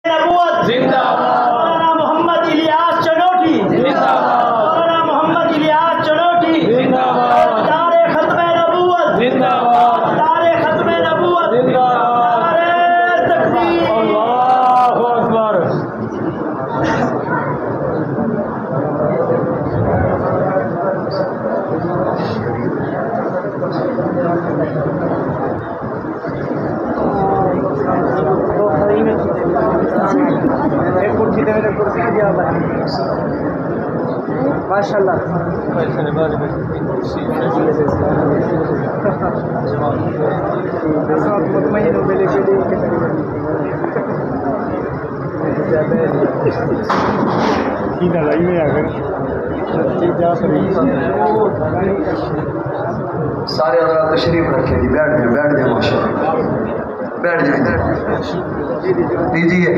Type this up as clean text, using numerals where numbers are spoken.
नबूवत जिंदाबाद। मौलाना मोहम्मद इलियास चनोटी जिंदाबाद। मौलाना मोहम्मद इलियास चनोटी जिंदाबाद। दारे खत्मे नबूवत जिंदाबाद। दारे खत्मे नबूवत जिंदाबाद। नारे तकबीर। अल्लाहु अकबर। माशाल्लाह मुतमईन मेरे की लड़ाई में आ गए सारे हजरात तशरीफ रखे जी, बैठ जाए माशा, बैठ जाए दीजिए।